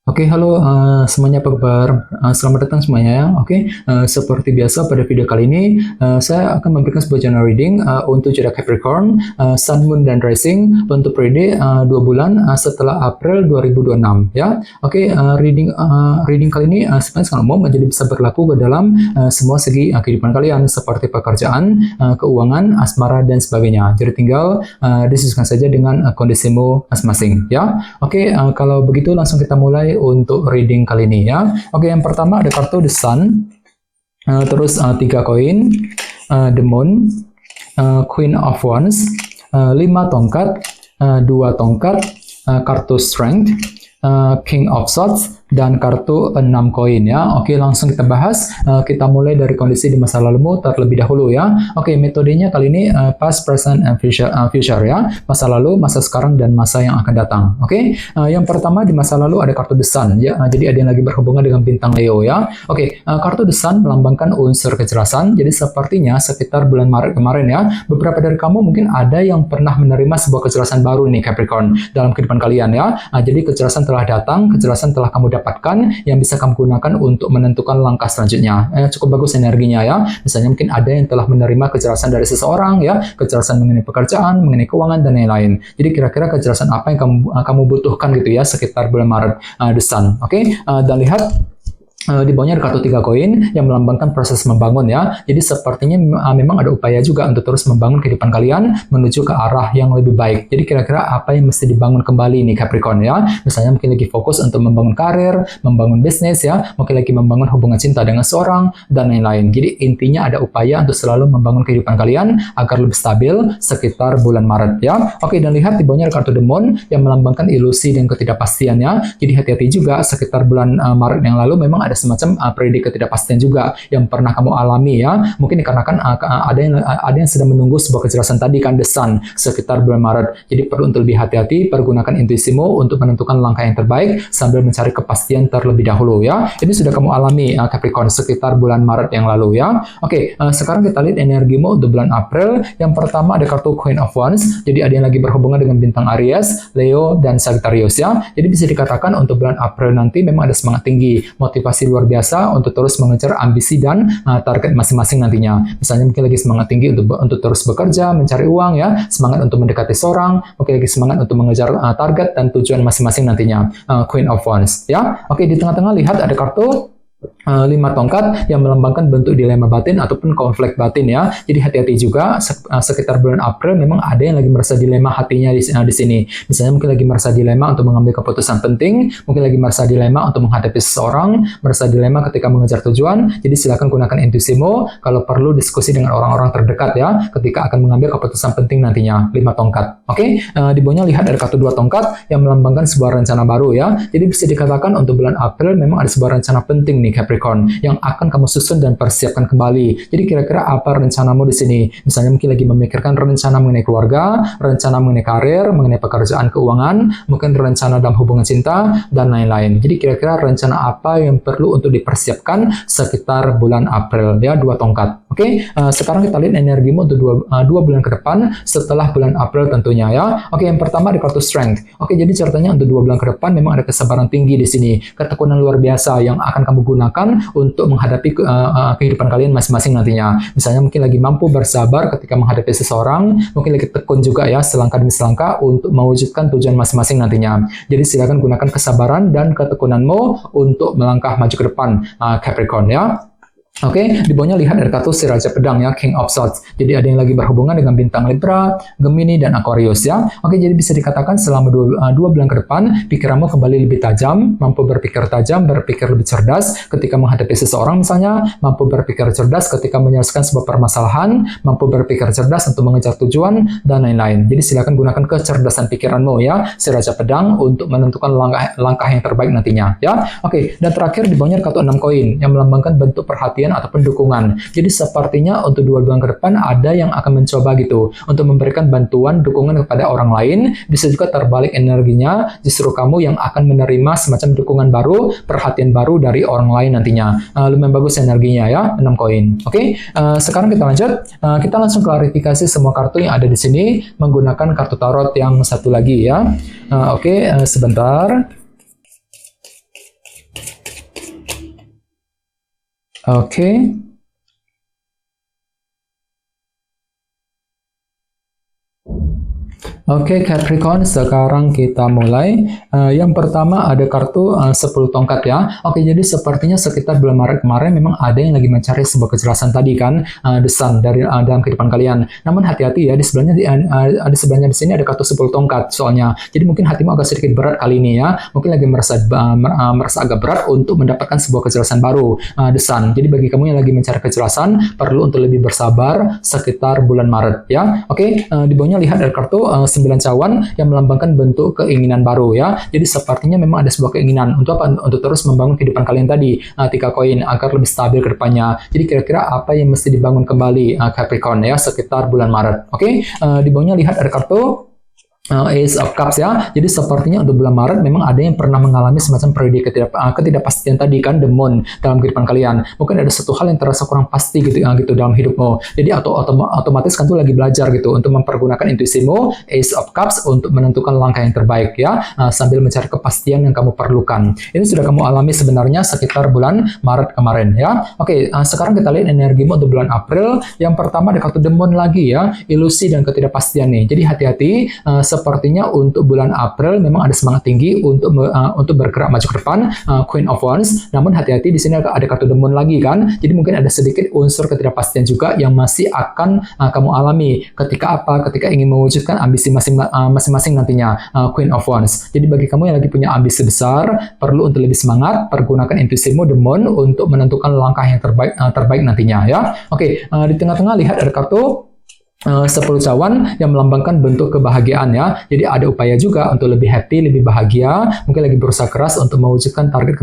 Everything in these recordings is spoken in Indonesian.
Oke, halo semuanya, apa kabar? Selamat datang semuanya ya. Oke, seperti biasa pada video kali ini saya akan memberikan sebuah general reading untuk zodiak Capricorn, Sun, Moon, dan Rising untuk periode 2 bulan setelah April 2026 ya. Oke, reading kali ini sebenarnya sangat umum, jadi bisa berlaku ke dalam semua segi kehidupan kalian seperti pekerjaan, keuangan, asmara, dan sebagainya. Jadi tinggal disesuaikan saja dengan kondisimu masing-masing ya. Oke, kalau begitu langsung kita mulai untuk reading kali ini ya. Oke, yang pertama ada kartu The Sun, terus 3 koin, The Moon, Queen of Wands, 5 tongkat, 2 tongkat, kartu Strength, King of Swords, dan kartu 6 koin ya. Oke, langsung kita bahas. Kita mulai dari kondisi di masa lalumu terlebih dahulu ya. Oke, metodenya kali ini past, present, and future ya. Masa lalu, masa sekarang, dan masa yang akan datang. Oke, yang pertama di masa lalu ada kartu The Sun ya. Jadi ada yang lagi berhubungan dengan bintang Leo ya. Oke, kartu The Sun melambangkan unsur kecerasan. Jadi sepertinya sekitar bulan Maret kemarin ya, beberapa dari kamu mungkin ada yang pernah menerima sebuah kecerasan baru nih Capricorn dalam kehidupan kalian ya. Jadi kecerasan telah datang, kecerasan telah kamu dapatkan yang bisa kamu gunakan untuk menentukan langkah selanjutnya. Cukup bagus energinya ya. Misalnya mungkin ada yang telah menerima kecerasan dari seseorang ya, kecerasan mengenai pekerjaan, mengenai keuangan, dan lain-lain. Jadi kira-kira kecerasan apa yang kamu butuhkan gitu ya sekitar bulan Maret, The Sun. Oke, dan lihat di bawahnya ada kartu 3 koin yang melambangkan proses membangun ya. Jadi sepertinya memang ada upaya juga untuk terus membangun kehidupan kalian menuju ke arah yang lebih baik. Jadi kira-kira apa yang mesti dibangun kembali nih Capricorn ya. Misalnya mungkin lagi fokus untuk membangun karir, membangun bisnis ya, mungkin lagi membangun hubungan cinta dengan seorang, dan lain-lain. Jadi intinya ada upaya untuk selalu membangun kehidupan kalian agar lebih stabil sekitar bulan Maret ya. Oke, dan lihat di bawahnya ada kartu The Moon yang melambangkan ilusi dan ketidakpastian ya. Jadi hati-hati juga sekitar bulan Maret yang lalu memang ada semacam periode ketidakpastian juga yang pernah kamu alami ya. Mungkin dikarenakan ada yang sedang menunggu sebuah kejelasan tadi kan, The Sun, sekitar bulan Maret. Jadi perlu untuk lebih hati-hati, pergunakan intuisimu untuk menentukan langkah yang terbaik sambil mencari kepastian terlebih dahulu ya. Ini sudah kamu alami Capricorn sekitar bulan Maret yang lalu ya. Oke, sekarang kita lihat energimu untuk bulan April. Yang pertama ada kartu Queen of Wands. Jadi ada yang lagi berhubungan dengan bintang Aries, Leo, dan Sagittarius ya. Jadi bisa dikatakan untuk bulan April nanti memang ada semangat tinggi, motivasi luar biasa untuk terus mengejar ambisi dan target masing-masing nantinya. Misalnya mungkin lagi semangat tinggi untuk terus bekerja, mencari uang ya, semangat untuk mendekati seorang, mungkin lagi semangat untuk mengejar target dan tujuan masing-masing nantinya. Queen of Wands ya. Oke, di tengah-tengah lihat ada kartu 5 tongkat yang melambangkan bentuk dilema batin ataupun konflik batin ya. Jadi hati-hati juga sekitar bulan April memang ada yang lagi merasa dilema hatinya di sini. Misalnya mungkin lagi merasa dilema untuk mengambil keputusan penting, mungkin lagi merasa dilema untuk menghadapi seseorang, merasa dilema ketika mengejar tujuan. Jadi silakan gunakan intuisimu, kalau perlu diskusi dengan orang-orang terdekat ya ketika akan mengambil keputusan penting nantinya. 5 tongkat. Oke, di bawahnya lihat ada kartu 2 tongkat yang melambangkan sebuah rencana baru ya. Jadi bisa dikatakan untuk bulan April memang ada sebuah rencana penting nih Capricorn yang akan kamu susun dan persiapkan kembali. Jadi kira-kira apa rencanamu di sini? Misalnya mungkin lagi memikirkan rencana mengenai keluarga, rencana mengenai karir, mengenai pekerjaan, keuangan, mungkin rencana dalam hubungan cinta, dan lain-lain. Jadi kira-kira rencana apa yang perlu untuk dipersiapkan sekitar bulan April ya, 2 tongkat. Oke, sekarang kita lihat energimu untuk 2 bulan ke depan setelah bulan April tentunya ya. Oke, yang pertama di kartu Strength. Oke, jadi ceritanya untuk 2 bulan ke depan memang ada kesabaran tinggi di sini, ketekunan luar biasa yang akan kamu gunakan untuk menghadapi kehidupan kalian masing-masing nantinya. Misalnya mungkin lagi mampu bersabar ketika menghadapi seseorang, mungkin lagi tekun juga ya selangkah demi selangkah untuk mewujudkan tujuan masing-masing nantinya. Jadi silakan gunakan kesabaran dan ketekunanmu untuk melangkah maju ke depan Capricorn ya. Oke, di bawahnya lihat ada kartu si Raja Pedang ya, King of Swords. Jadi ada yang lagi berhubungan dengan bintang Libra, Gemini, dan Aquarius ya. Oke, jadi bisa dikatakan selama 2 bulan ke depan, pikiranmu kembali lebih tajam, mampu berpikir tajam, berpikir lebih cerdas ketika menghadapi seseorang misalnya, mampu berpikir cerdas ketika menyelesaikan sebuah permasalahan, mampu berpikir cerdas untuk mengejar tujuan, dan lain-lain. Jadi silakan gunakan kecerdasan pikiranmu ya, si Raja Pedang, untuk menentukan langkah yang terbaik nantinya ya. Oke, dan terakhir di bawahnya kartu 6 koin yang melambangkan bentuk perhatian ataupun dukungan. Jadi sepertinya untuk 2 bulan ke depan ada yang akan mencoba gitu untuk memberikan bantuan, dukungan kepada orang lain. Bisa juga terbalik energinya, justru kamu yang akan menerima semacam dukungan baru, perhatian baru dari orang lain nantinya. Lumayan bagus energinya ya, 6 koin. Oke, sekarang kita lanjut. Kita langsung klarifikasi semua kartu yang ada di sini menggunakan kartu tarot yang satu lagi ya. Oke, sebentar. Oke. Oke, Capricorn, sekarang kita mulai. Yang pertama ada kartu 10 tongkat ya. Oke, jadi sepertinya sekitar bulan Maret kemarin memang ada yang lagi mencari sebuah kejelasan tadi kan, the sun dari dalam kehidupan kalian. Namun hati-hati ya, di sebelahnya ada sebelahnya di sini ada kartu 10 tongkat soalnya. Jadi mungkin hatimu agak sedikit berat kali ini ya. Mungkin lagi merasa agak berat untuk mendapatkan sebuah kejelasan baru, the sun. Jadi bagi kamu yang lagi mencari kejelasan, perlu untuk lebih bersabar sekitar bulan Maret ya. Oke, di bawahnya lihat ada kartu 9 cawan yang melambangkan bentuk keinginan baru ya. Jadi sepertinya memang ada sebuah keinginan untuk apa? Untuk terus membangun kehidupan kalian tadi. 3 koin agar lebih stabil ke depannya. Jadi kira-kira apa yang mesti dibangun kembali Capricorn ya sekitar bulan Maret. Oke, di bawahnya lihat ada kartu Ace of Cups ya. Jadi sepertinya untuk bulan Maret memang ada yang pernah mengalami semacam periode ketidakpastian tadi kan, the moon dalam kehidupan kalian. Mungkin ada satu hal yang terasa kurang pasti gitu dalam hidupmu. Jadi otomatis kan tuh lagi belajar gitu untuk mempergunakan intuisimu, Ace of Cups, untuk menentukan langkah yang terbaik ya, sambil mencari kepastian yang kamu perlukan. Ini sudah kamu alami sebenarnya sekitar bulan Maret kemarin ya. Oke, sekarang kita lihat energimu untuk bulan April. Yang pertama ada kartu the moon lagi ya, ilusi dan ketidakpastian nih. Jadi hati-hati, sepertinya untuk bulan April memang ada semangat tinggi untuk bergerak maju ke depan, Queen of Wands. Namun hati-hati, di sini ada kartu the moon lagi kan. Jadi mungkin ada sedikit unsur ketidakpastian juga yang masih akan kamu alami ketika Ketika ingin mewujudkan ambisi masing-masing nantinya, Queen of Wands. Jadi bagi kamu yang lagi punya ambisi besar, perlu untuk lebih semangat, pergunakan intuisimu the moon untuk menentukan langkah yang terbaik nantinya ya. Oke, di tengah-tengah lihat ada kartu 10 cawan yang melambangkan bentuk kebahagiaan ya. Jadi ada upaya juga untuk lebih happy, lebih bahagia, mungkin lagi berusaha keras untuk mewujudkan target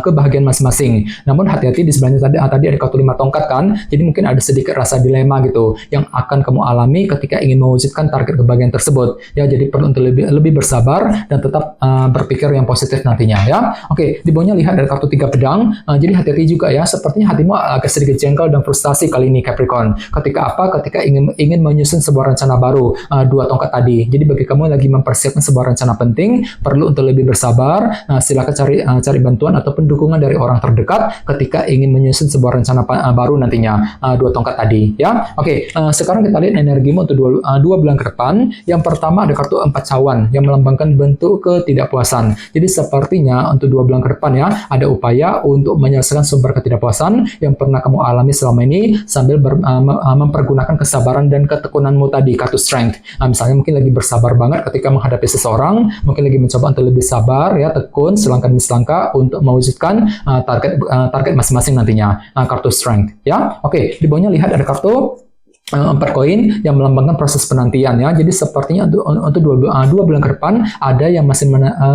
kebahagiaan masing-masing. Namun hati-hati, di sebelahnya tadi ada kartu 5 tongkat kan. Jadi mungkin ada sedikit rasa dilema gitu yang akan kamu alami ketika ingin mewujudkan target kebahagiaan tersebut. Ya, jadi perlu untuk lebih bersabar dan tetap berpikir yang positif nantinya ya. Oke, di bawahnya lihat ada kartu 3 pedang. Jadi hati-hati juga ya. Sepertinya hatimu agak sedikit jengkel dan frustasi kali ini Capricorn. Ketika ingin menyusun sebuah rencana baru, 2 tongkat tadi. Jadi bagi kamu yang lagi mempersiapkan sebuah rencana penting, perlu untuk lebih bersabar. Silakan cari bantuan ataupun dukungan dari orang terdekat ketika ingin menyusun sebuah rencana baru nantinya, 2 tongkat tadi ya. Oke, sekarang kita lihat energimu untuk 2 bulan ke depan. Yang pertama ada kartu 4 cawan yang melambangkan bentuk ketidakpuasan. Jadi sepertinya untuk 2 bulan ke depan ya, ada upaya untuk menyelesaikan sumber ketidakpuasan yang pernah kamu alami selama ini sambil mempergunakan kesabaran dan ketekunanmu tadi, kartu strength. Misalnya mungkin lagi bersabar banget ketika menghadapi seseorang, mungkin lagi mencoba untuk lebih sabar ya, tekun selangkah demi selangkah untuk mewujudkan target masing-masing nantinya, kartu strength ya. Oke, di bawahnya lihat ada kartu 4 koin yang melambangkan proses penantian ya. Jadi sepertinya untuk 2 bulan ke depan ada yang masih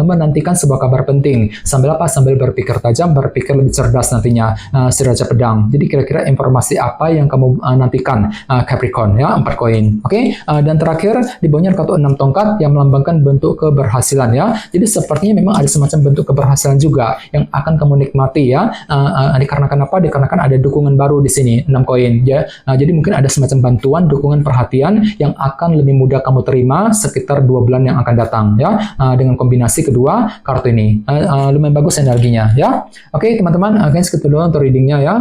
menantikan sebuah kabar penting. Sambil berpikir tajam, berpikir lebih cerdas nantinya, si Raja Pedang. Jadi kira-kira informasi apa yang kamu nantikan, Capricorn ya, 4 koin. Oke, dan terakhir di bawahnya kartu 6 tongkat yang melambangkan bentuk keberhasilan ya. Jadi sepertinya memang ada semacam bentuk keberhasilan juga yang akan kamu nikmati ya. Dikarenakan apa? Dikarenakan ada dukungan baru di sini, 6 koin ya. Jadi mungkin ada semacam bantuan, dukungan, perhatian yang akan lebih mudah kamu terima sekitar 2 bulan yang akan datang ya, dengan kombinasi kedua kartu ini. Lumayan bagus energinya ya. Oke teman-teman, guys, gitu doang untuk readingnya ya.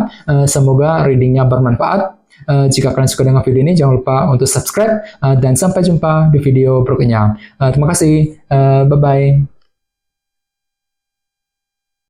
Semoga readingnya bermanfaat. Jika kalian suka dengan video ini, jangan lupa untuk subscribe, dan sampai jumpa di video berikutnya. Terima kasih, bye-bye.